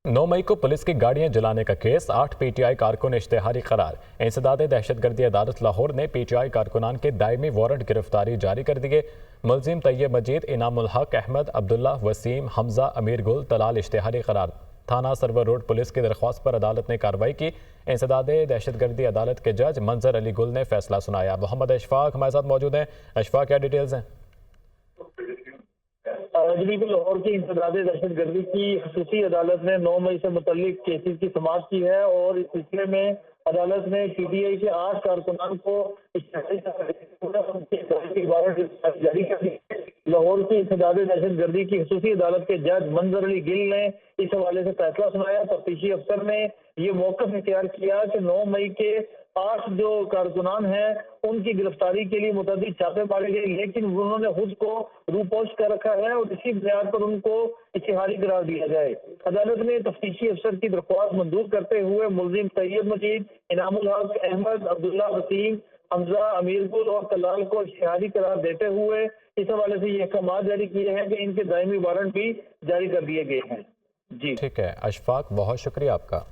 9 मई को पुलिस की गाड़ियां जलाने का केस, 8 पीटीआई कारकुन इश्तेहारी करार। इंसदाद दहशतगर्दी अदालत लाहौर ने पीटीआई कारकुनान के दायमी वारंट गिरफ्तारी जारी कर दिए। मुलजिम तैयब मजीद, इनामुल हक, अहमद, अब्दुल्ला, वसीम, हमजा, अमीर गुल, तलाल इश्तेहारी करार। थाना सरवर रोड पुलिस की दरख्वास्त पर अदालत ने कार्रवाई की। इंसदाद दहशतगर्दी अदालत के जज मंजर अली गुल ने फैसला सुनाया। मोहम्मद अशफाक हमारे साथ मौजूद हैं। अशफाक, क्या डिटेल्स हैं? बिल्कुल, लाहौर की इंसदाद दहशतगर्दी की खसूसी अदालत ने 9 मई से मुतल्लिक केसेस की समाअत की है और इस सिलसिले में अदालत ने पीटीआई के 8 कारकुनान को जारी कर दी। लाहौर की इंसदाद दहशतगर्दी की खसूसी अदालत के जज मंजर अली गिल ने इस हवाले से फैसला सुनाया। तफ्तीशी अफसर ने ये मौक़िफ़ इख्तियार किया कि 9 मई के 8 जो कारकुनान हैं उनकी गिरफ्तारी के लिए मुतअद्दिद छापे मारे गए, लेकिन उन्होंने खुद को रूपोश कर रखा है और इसी बुनियाद पर उनको इश्तिहारी करार दिया जाए। अदालत ने तफ्तीशी अफसर की दरख्वास्त मंजूर करते हुए मुलजिम तैयब मजीद, इनामुल हक, अहमद, अब्दुल्ला, वसीम, हमजा, अमीर गुल और तलाल को इश्तिहारी करार देते हुए इस हवाले से ये अहकाम जारी किए हैं कि इनके दायमी वारंट भी जारी कर दिए गए हैं। जी ठीक है अशफाक, बहुत शुक्रिया आपका।